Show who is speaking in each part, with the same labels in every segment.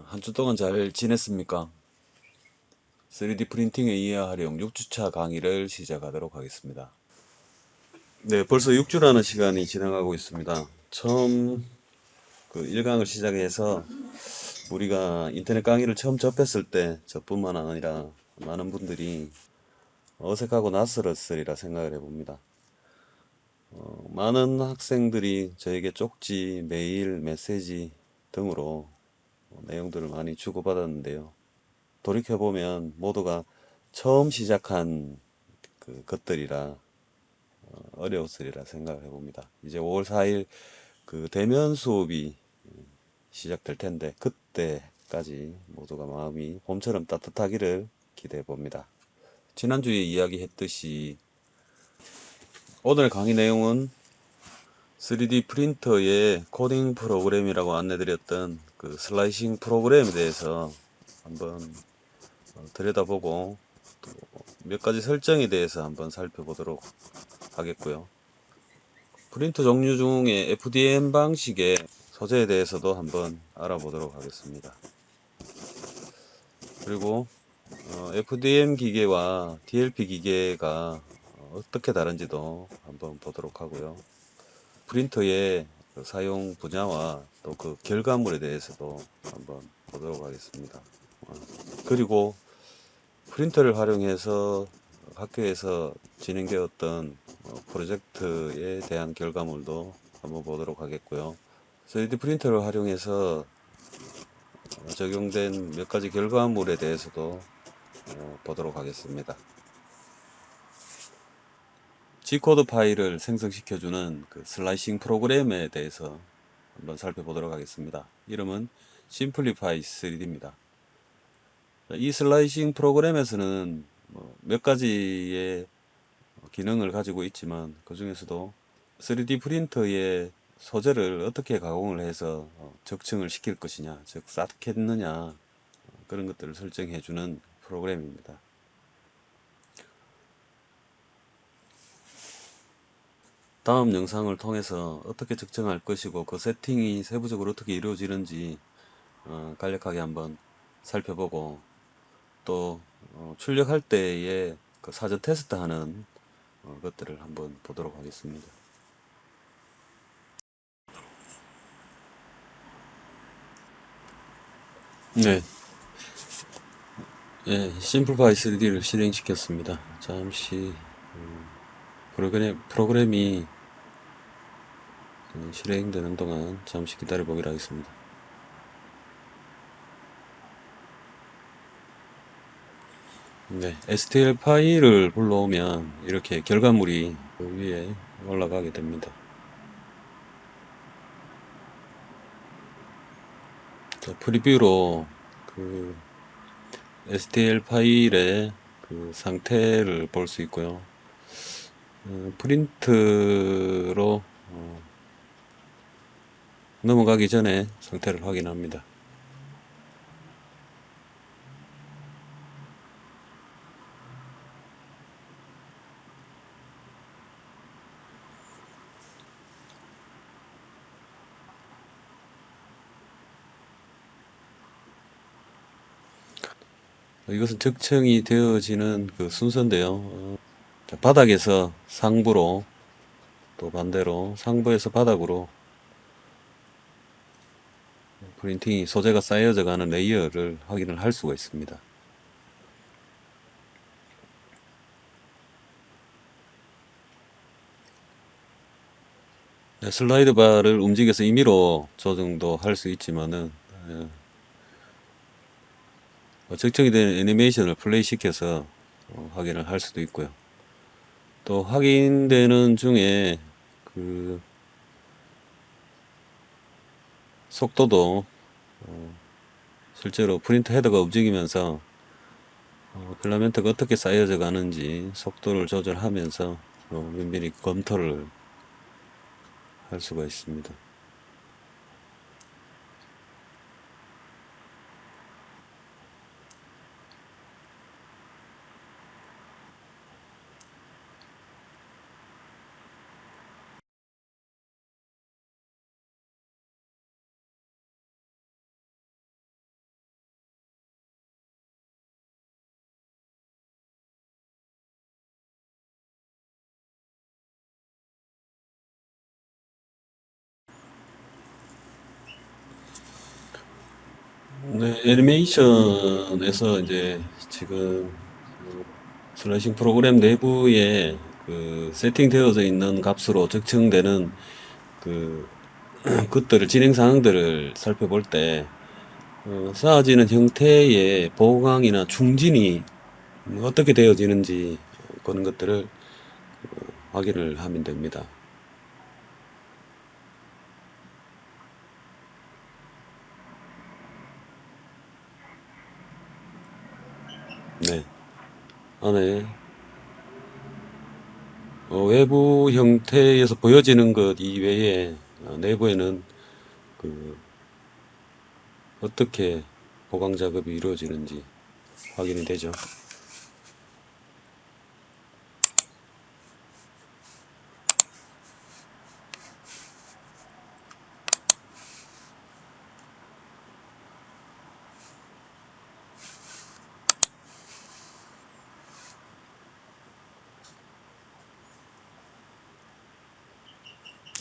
Speaker 1: 한 주 동안 잘 지냈습니까? 3D 프린팅의 이해활용 6주차 강의를 시작하도록 하겠습니다. 네, 벌써 6주라는 시간이 지나가고 있습니다. 처음 그 1강을 시작해서 우리가 인터넷 강의를 처음 접했을 때 저뿐만 아니라 많은 분들이 어색하고 낯설었으리라 생각을 해봅니다. 많은 학생들이 저에게 쪽지, 메일, 메시지 등으로 내용들을 많이 주고받았는데요. 돌이켜보면 모두가 처음 시작한 그 것들이라 어려웠으리라 생각을 해봅니다. 이제 5월 4일 그 대면 수업이 시작될 텐데 그때까지 모두가 마음이 봄처럼 따뜻하기를 기대해 봅니다. 지난주에 이야기했듯이 오늘 강의 내용은 3D 프린터의 코딩 프로그램이라고 안내드렸던 그 슬라이싱 프로그램에 대해서 한번 들여다보고 또 몇 가지 설정에 대해서 한번 살펴보도록 하겠고요. 프린터 종류 중에 FDM 방식의 소재에 대해서도 한번 알아보도록 하겠습니다. 그리고 FDM 기계와 DLP 기계가 어떻게 다른지도 한번 보도록 하고요. 프린터의 그 사용 분야와 또 그 결과물에 대해서도 한번 보도록 하겠습니다. 그리고 프린터를 활용해서 학교에서 진행되었던 프로젝트에 대한 결과물도 한번 보도록 하겠고요. 3D 프린터를 활용해서 적용된 몇 가지 결과물에 대해서도 보도록 하겠습니다. G코드 파일을 생성시켜주는 그 슬라이싱 프로그램에 대해서 한번 살펴보도록 하겠습니다. 이름은 Simplify 3D입니다. 이 슬라이싱 프로그램에서는 몇 가지의 기능을 가지고 있지만 그 중에서도 3D 프린터의 소재를 어떻게 가공을 해서 적층을 시킬 것이냐, 즉 쌓겠느냐, 그런 것들을 설정해 주는 프로그램입니다. 다음 영상을 통해서 어떻게 적정할 것이고 그 세팅이 세부적으로 어떻게 이루어지는지 간략하게 한번 살펴보고 또 출력할 때의 그 사전 테스트하는 것들을 한번 보도록 하겠습니다. 네, 예, 심플파이 3D를 실행시켰습니다. 잠시 프로그램이 실행되는 동안 잠시 기다려 보기로 하겠습니다. 네, STL 파일을 불러오면 이렇게 결과물이 그 위에 올라가게 됩니다. 자, 프리뷰로 그 STL 파일의 그 상태를 볼 수 있고요. 프린트로 넘어가기 전에 상태를 확인합니다. 이것은 적층이 되어지는 그 순서인데요. 자, 바닥에서 상부로 또 반대로 상부에서 바닥으로 프린팅이 소재가 쌓여져 가는 레이어를 확인을 할 수가 있습니다. 네, 슬라이드 바를 움직여서 임의로 조정도 할 수 있지만은 적정이 된 애니메이션을 플레이 시켜서 확인을 할 수도 있고요. 또 확인되는 중에 그 속도도 실제로 프린터 헤더가 움직이면서 필라멘트가 어떻게 쌓여져 가는지 속도를 조절하면서 면밀히 검토를 할 수가 있습니다. 네, 애니메이션에서 이제 지금 슬래싱 프로그램 내부에 그 세팅되어져 있는 값으로 적정되는 그 것들을 진행 사항들을 살펴볼 때 쌓아지는 형태의 보강이나 충진이 어떻게 되어지는지 그런 것들을 확인을 하면 됩니다. 네, 안에 외부 형태에서 보여지는 것 이외에 내부에는 그 어떻게 보강 작업이 이루어지는지 확인이 되죠.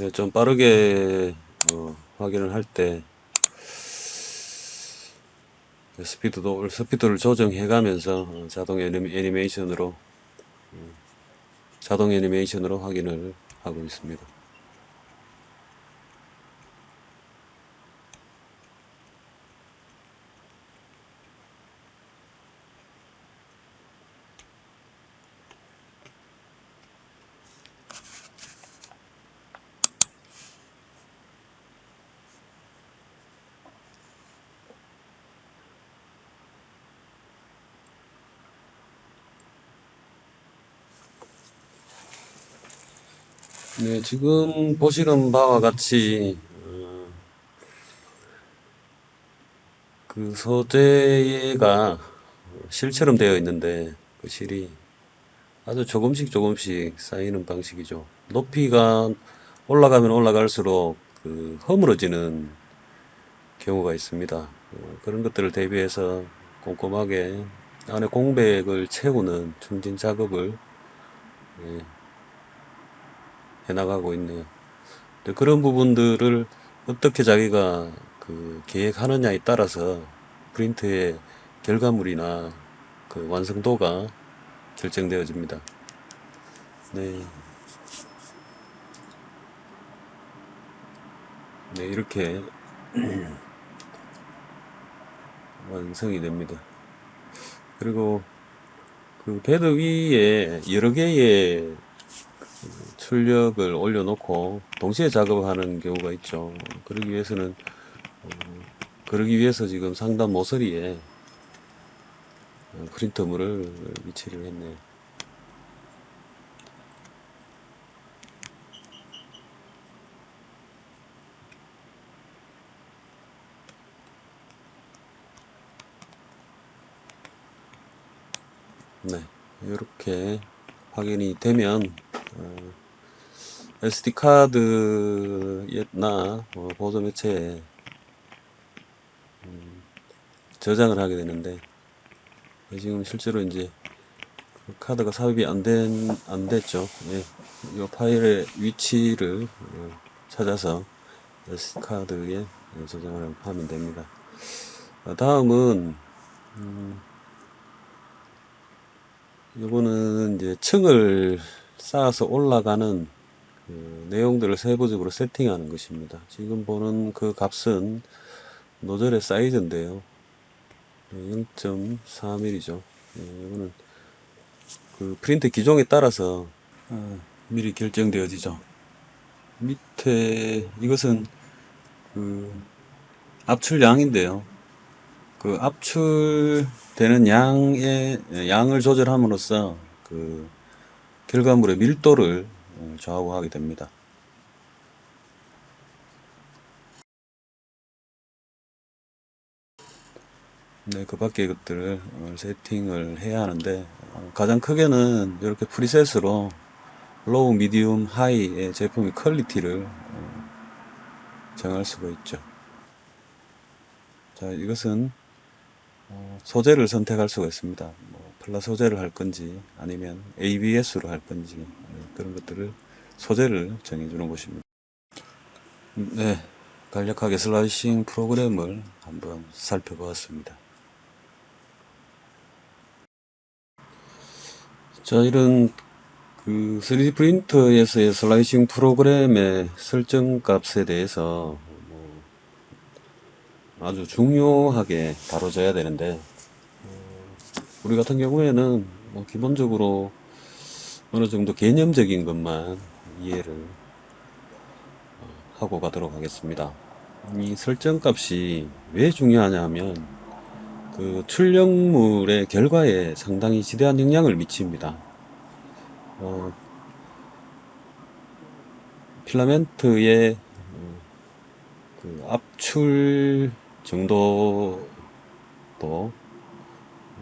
Speaker 1: 네, 좀 빠르게 확인을 할 때 스피드를 조정해 가면서 자동 애니메이션으로 확인을 하고 있습니다. 네, 지금 보시는 바와 같이 그 소재가 실처럼 되어 있는데 그 실이 아주 조금씩 쌓이는 방식이죠. 높이가 올라가면 올라갈수록 그 허물어지는 경우가 있습니다. 그런 것들을 대비해서 꼼꼼하게 안에 공백을 채우는 충진 작업을 해나가고 있네요. 근데 그런 부분들을 어떻게 자기가 그 계획하느냐에 따라서 프린트의 결과물이나 그 완성도가 결정되어집니다. 네, 네, 이렇게 완성이 됩니다. 그리고 그 베드 위에 여러 개의 출력을 올려놓고 동시에 작업하는 경우가 있죠. 그러기 위해서 지금 상단 모서리에 프린터물을 위치를 했네요. 네, 이렇게 확인이 되면 SD 카드나 보조 매체에 저장을 하게 되는데 지금 실제로 이제 그 카드가 삽입이 안 됐죠. 예, 이 파일의 위치를 찾아서 SD 카드에 저장을 하면 됩니다. 다음은 이거는 이제 층을 쌓아서 올라가는 그 내용들을 세부적으로 세팅하는 것입니다. 지금 보는 그 값은 노즐의 사이즈인데요. 0.4mm죠. 이거는 그 프린트 기종에 따라서 미리 결정되어지죠. 밑에 이것은 그 압출량인데요. 그 압출되는 양을 조절함으로써 그 결과물의 밀도를 좌우하게 됩니다. 네, 그 밖의 것들을 세팅을 해야 하는데 가장 크게는 이렇게 프리셋으로 로우, 미디움, 하이의 제품의 퀄리티를 정할 수가 있죠. 자, 이것은 소재를 선택할 수가 있습니다. 뭐 플라 소재를 할 건지 아니면 ABS로 할 건지 그런 것들을 소재를 정해주는 것입니다. 네, 간략하게 슬라이싱 프로그램을 한번 살펴보았습니다. 자, 이런 3D 프린터에서의 슬라이싱 프로그램의 설정 값에 대해서 아주 중요하게 다뤄져야 되는데, 우리 같은 경우에는 기본적으로 어느 정도 개념적인 것만 이해를 하고 가도록 하겠습니다. 이 설정 값이 왜 중요하냐 하면 출력물의 결과에 상당히 지대한 영향을 미칩니다. 필라멘트의 압출 정도도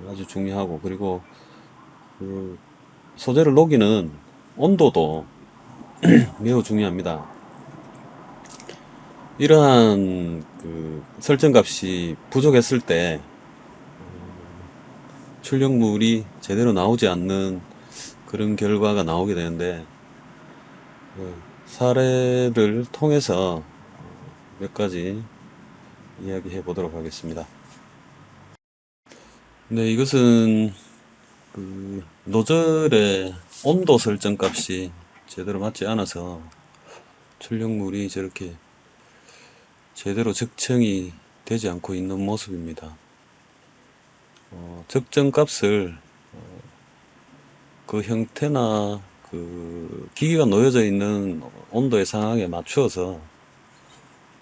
Speaker 1: 아주 중요하고, 그리고 소재를 녹이는 온도도 매우 중요합니다. 이러한 설정 값이 부족했을 때 출력물이 제대로 나오지 않는 그런 결과가 나오게 되는데, 사례를 통해서 몇 가지 이야기해 보도록 하겠습니다. 네, 이것은 노즐의 온도 설정 값이 제대로 맞지 않아서 출력물이 저렇게 제대로 측정이 되지 않고 있는 모습입니다. 적정 값을 그 형태나 기기가 놓여져 있는 온도의 상황에 맞추어서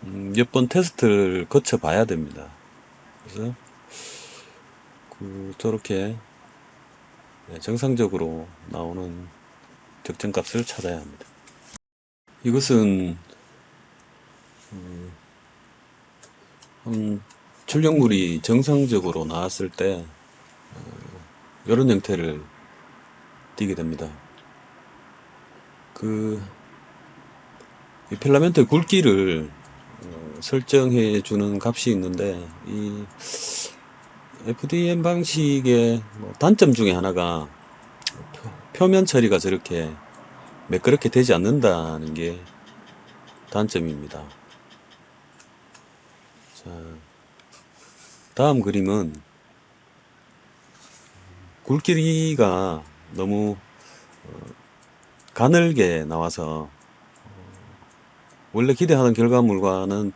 Speaker 1: 몇 번 테스트를 거쳐 봐야 됩니다. 그래서 저렇게 정상적으로 나오는 적정 값을 찾아야 합니다. 이것은 출력물이 정상적으로 나왔을 때 이런 형태를 띠게 됩니다. 이 필라멘트 굵기를 설정해 주는 값이 있는데, 이 FDM 방식의 단점 중에 하나가 표면 처리가 저렇게 매끄럽게 되지 않는다는 게 단점입니다. 자, 다음 그림은 굵기가 너무 가늘게 나와서 원래 기대하는 결과물과는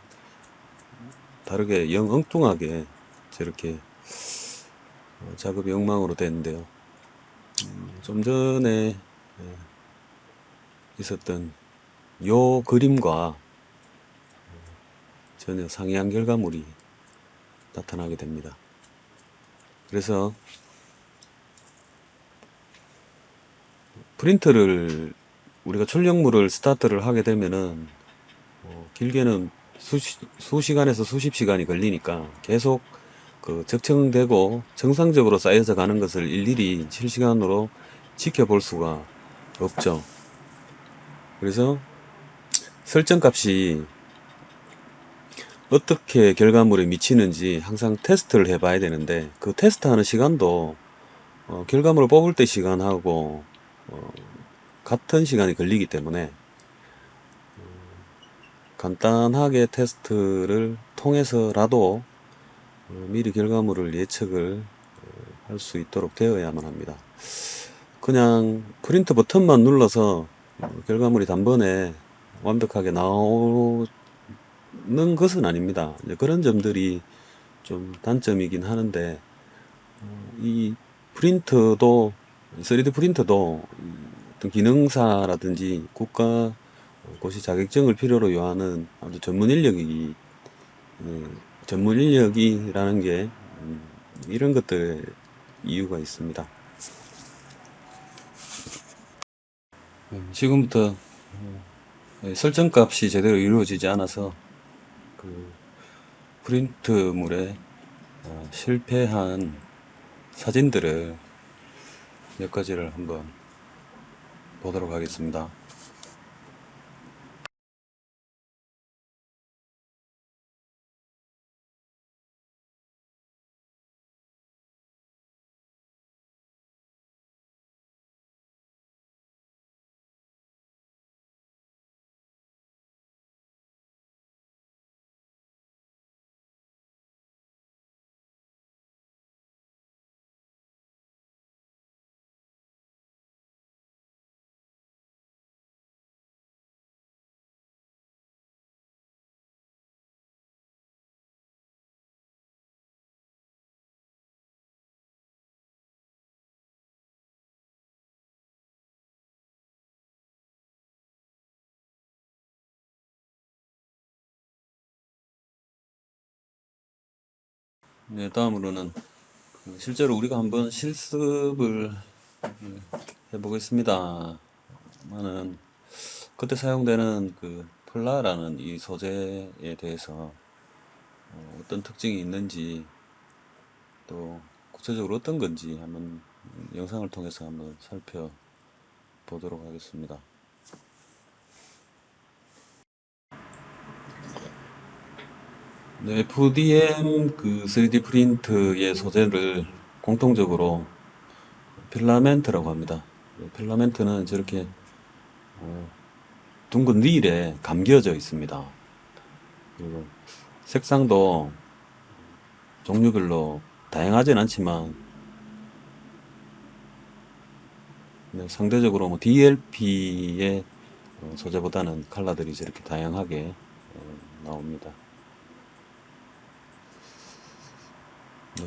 Speaker 1: 다르게 영 엉뚱하게 저렇게 작업이 엉망으로 되는데요. 좀 전에 있었던 요 그림과 전혀 상이한 결과물이 나타나게 됩니다. 그래서 프린터를 우리가 출력물을 스타트를 하게 되면은 길게는 수시간에서 수십 시간이 걸리니까 계속 적정되고 정상적으로 쌓여져 가는 것을 일일이 실시간으로 지켜볼 수가 없죠. 그래서 설정 값이 어떻게 결과물에 미치는지 항상 테스트를 해 봐야 되는데, 그 테스트하는 시간도 결과물을 뽑을 때 시간하고 같은 시간이 걸리기 때문에 간단하게 테스트를 통해서라도 미리 결과물을 예측을 할 수 있도록 되어야만 합니다. 그냥 프린트 버튼만 눌러서 결과물이 단번에 완벽하게 나오는 것은 아닙니다. 그런 점들이 좀 단점이긴 하는데, 이 프린터도 3D 프린터도 어떤 기능사라든지 국가 고시 자격증을 필요로 요하는 아주 전문 인력이라는 게 이런 것들 이유가 있습니다. 지금부터 설정 값이 제대로 이루어지지 않아서 프린트물에 실패한 사진들을 몇 가지를 한번 보도록 하겠습니다. 네, 다음으로는 실제로 우리가 한번 실습을 해보겠습니다. 나는 그때 사용되는 그 플라라는 이 소재에 대해서 어떤 특징이 있는지 또 구체적으로 어떤 건지 한번 영상을 통해서 한번 살펴보도록 하겠습니다. 네, FDM 그 3D 프린트의 소재를 공통적으로 필라멘트라고 합니다. 필라멘트는 저렇게 둥근 릴에 감겨져 있습니다. 그리고 색상도 종류별로 다양하진 않지만 상대적으로 뭐 DLP의 소재보다는 컬러들이 저렇게 다양하게 나옵니다.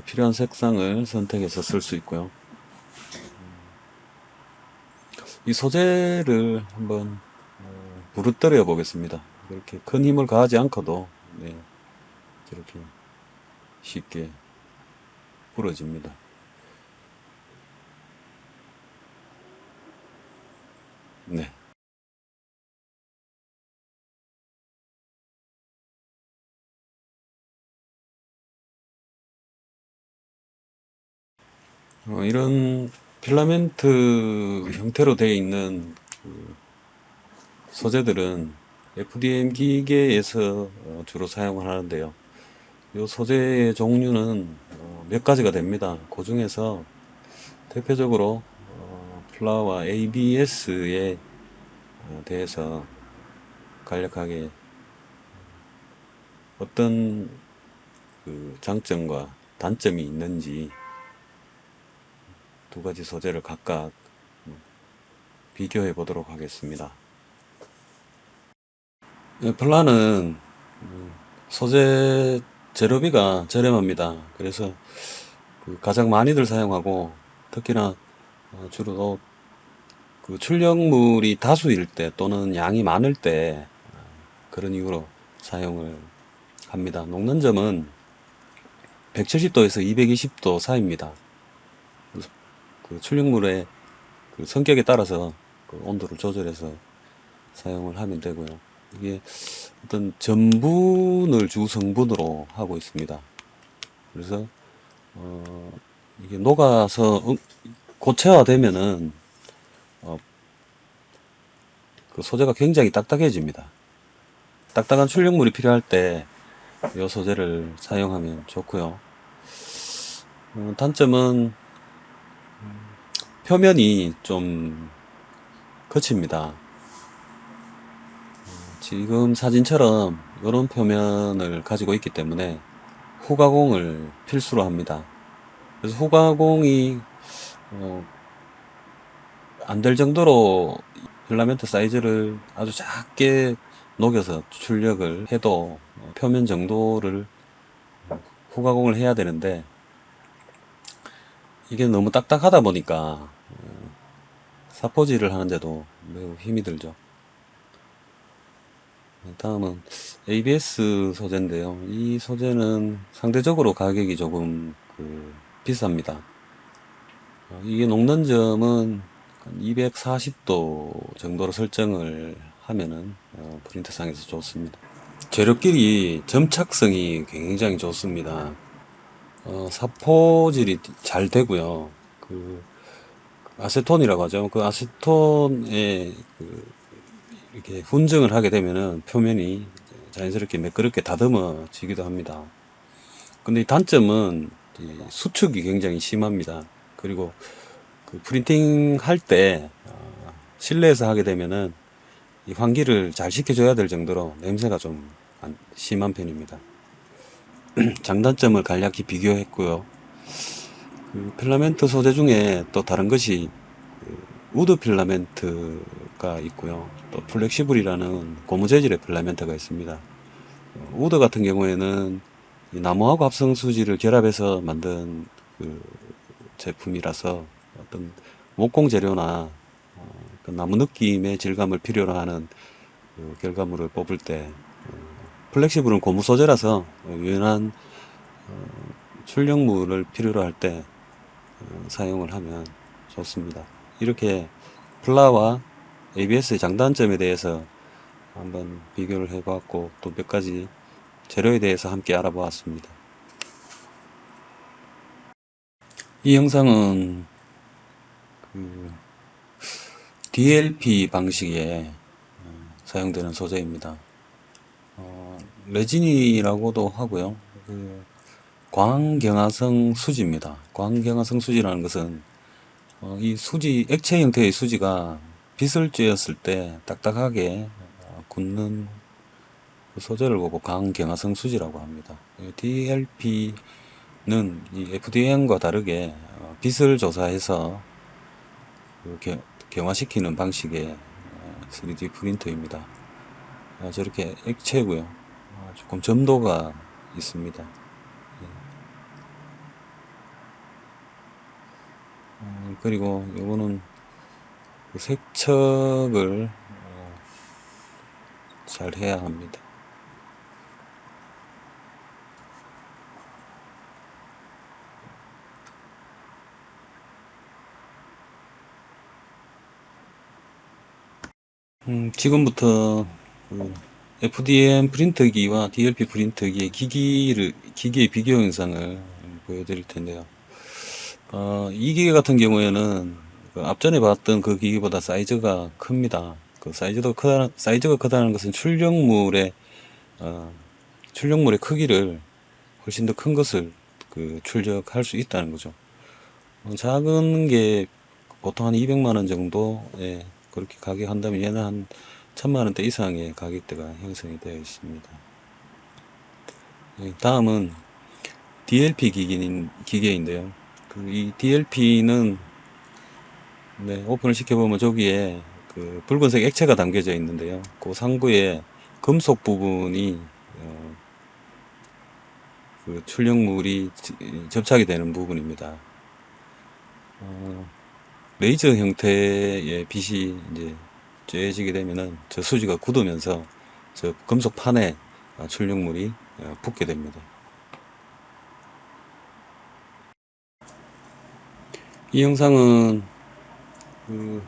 Speaker 1: 필요한 색상을 선택해서 쓸 수 있고요. 이 소재를 한번 부르뜨려 보겠습니다. 이렇게 큰 힘을 가하지 않고도 네, 저렇게 쉽게 부러집니다. 네. 이런 필라멘트 형태로 되어 있는 소재들은 FDM 기계에서 주로 사용을 하는데요. 이 소재의 종류는 몇 가지가 됩니다. 그 중에서 대표적으로 플라와 ABS에 대해서 간략하게 어떤 그 장점과 단점이 있는지 두 가지 소재를 각각 비교해 보도록 하겠습니다. 플라는 소재 재료비가 저렴합니다. 그래서 가장 많이들 사용하고 특히나 주로 그 출력물이 다수일 때 또는 양이 많을 때 그런 이유로 사용을 합니다. 녹는 점은 170도에서 220도 사이입니다. 그 출력물의 그 성격에 따라서 그 온도를 조절해서 사용을 하면 되고요. 이게 어떤 전분을 주 성분으로 하고 있습니다. 그래서 이게 녹아서 고체화되면은 그 소재가 굉장히 딱딱해집니다. 딱딱한 출력물이 필요할 때 이 소재를 사용하면 좋고요. 단점은 표면이 좀 거칩니다. 지금 사진처럼 이런 표면을 가지고 있기 때문에 후가공을 필수로 합니다. 그래서 후가공이 안 될 정도로 필라멘트 사이즈를 아주 작게 녹여서 출력을 해도 표면 정도를 후가공을 해야 되는데 이게 너무 딱딱하다 보니까 사포질을 하는데도 매우 힘이 들죠. 다음은 ABS 소재인데요. 이 소재는 상대적으로 가격이 조금 비쌉니다. 이게 녹는 점은 240도 정도로 설정을 하면은 프린터상에서 좋습니다. 재료끼리 점착성이 굉장히 좋습니다. 사포질이 잘 되고요. 그 아세톤이라고 하죠. 그 아세톤에 이렇게 훈증을 하게 되면은 표면이 자연스럽게 매끄럽게 다듬어지기도 합니다. 근데 이 단점은 이 수축이 굉장히 심합니다. 그리고 그 프린팅 할 때 실내에서 하게 되면은 이 환기를 잘 시켜줘야 될 정도로 냄새가 좀 심한 편입니다. 장단점을 간략히 비교했고요. 그 필라멘트 소재 중에 또 다른 것이 우드 필라멘트가 있고요. 또 플렉시블이라는 고무 재질의 필라멘트가 있습니다. 우드 같은 경우에는 이 나무하고 합성 수지를 결합해서 만든 그 제품이라서 어떤 목공 재료나 그 나무 느낌의 질감을 필요로 하는 그 결과물을 뽑을 때 플렉시블은 고무 소재라서 유연한 출력물을 필요로 할 때 사용을 하면 좋습니다. 이렇게 플라와 ABS의 장단점에 대해서 한번 비교를 해봤고 또 몇 가지 재료에 대해서 함께 알아보았습니다. 이 영상은 그 DLP 방식에 사용되는 소재입니다. 레진이라고도 하고요. 광경화성 수지입니다. 광경화성 수지라는 것은 이 수지, 액체 형태의 수지가 빛을 쬐었을 때 딱딱하게 굳는 그 소재를 보고 광경화성 수지라고 합니다. DLP는 이 FDM과 다르게 빛을 조사해서 경화시키는 방식의 3D 프린터입니다. 저렇게 액체고요. 조금 점도가 있습니다. 그리고 이거는 세척을 잘 해야 합니다. 지금부터 FDM 프린터기와 DLP 프린터기의 기기의 비교 영상을 보여드릴 텐데요. 이 기계 같은 경우에는 그 앞전에 봤던 그 기기보다 사이즈가 큽니다. 그 사이즈가 크다는 것은 출력물의 크기를 훨씬 더 큰 것을 출력할 수 있다는 거죠. 작은 게 보통 한 200만원 정도에 그렇게 가격한다면 얘는 한 1000만원대 이상의 가격대가 형성이 되어 있습니다. 다음은 DLP 기계인데요. 이 DLP는 오픈을 시켜보면 저기에 그 붉은색 액체가 담겨져 있는데요. 그 상부에 금속 부분이 그 출력물이 접착이 되는 부분입니다. 레이저 형태의 빛이 이제 쬐지게 되면은 저 수지가 굳으면서 저 금속 판에 출력물이 붙게 됩니다. 이 영상은 그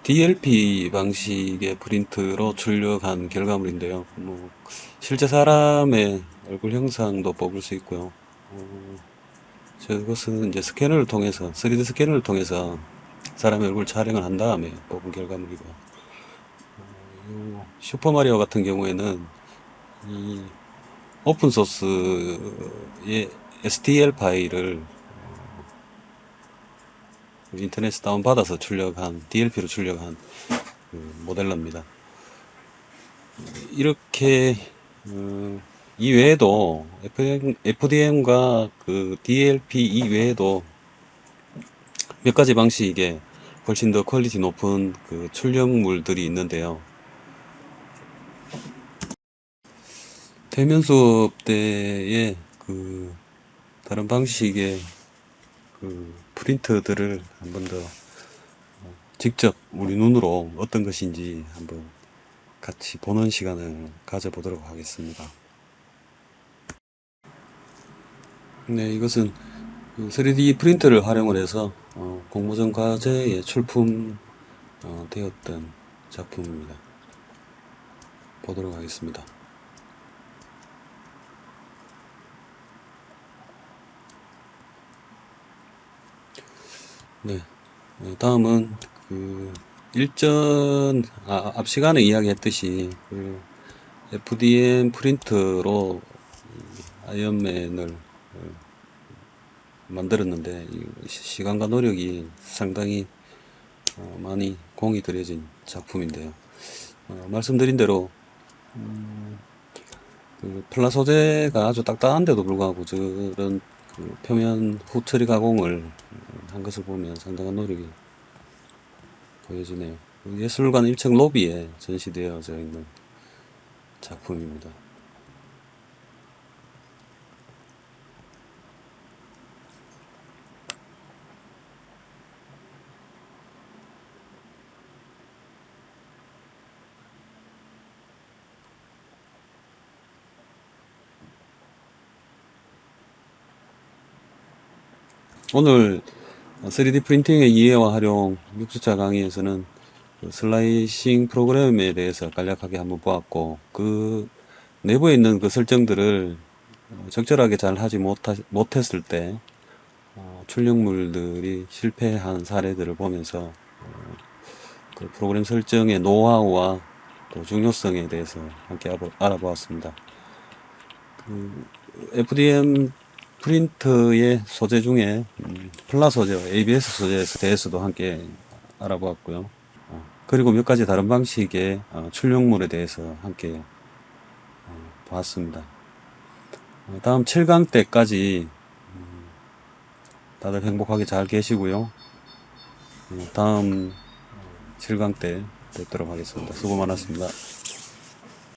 Speaker 1: DLP 방식의 프린트로 출력한 결과물인데요. 실제 사람의 얼굴 형상도 뽑을 수 있고요. 저것은 이제 스캐너를 통해서 3D 스캐너를 통해서 사람의 얼굴 촬영을 한 다음에 뽑은 결과물이고, 슈퍼마리오 같은 경우에는 이 오픈소스의 STL 파일을 인터넷에 다운받아서 출력한 DLP로 출력한 모델러입니다. 이렇게 이 외에도 FDM과 그 DLP 이외에도 몇 가지 방식의 훨씬 더 퀄리티 높은 그 출력물들이 있는데요. 대면 수업 때에 그 다른 방식의 그 프린터들을 한번 더 직접 우리 눈으로 어떤 것인지 한번 같이 보는 시간을 가져보도록 하겠습니다. 네, 이것은 3D 프린터를 활용을 해서 공모전 과제에 출품 되었던 작품입니다. 보도록 하겠습니다. 네, 다음은 앞 시간에 이야기했듯이 FDM 프린터로 아이언맨을 만들었는데 시간과 노력이 상당히 많이 공이 들여진 작품인데요. 말씀드린 대로 플라 소재가 아주 딱딱한데도 불구하고 저런 표면 후처리 가공을 한 것을 보면 상당한 노력이 보여지네요. 예술관 1층 로비에 전시되어져 있는 작품입니다. 오늘 3D 프린팅의 이해와 활용 6주차 강의에서는 그 슬라이싱 프로그램에 대해서 간략하게 한번 보았고, 그 내부에 있는 그 설정들을 적절하게 잘 하지 못했을 때 출력물들이 실패한 사례들을 보면서 그 프로그램 설정의 노하우와 또 중요성에 대해서 함께 알아보았습니다. FDM 프린터의 소재 중에 플라 소재와 ABS 소재에 대해서도 함께 알아보았고요. 그리고 몇 가지 다른 방식의 출력물에 대해서 함께 봤습니다. 다음 7강 때까지 다들 행복하게 잘 계시고요. 다음 7강 때 뵙도록 하겠습니다. 수고 많았습니다.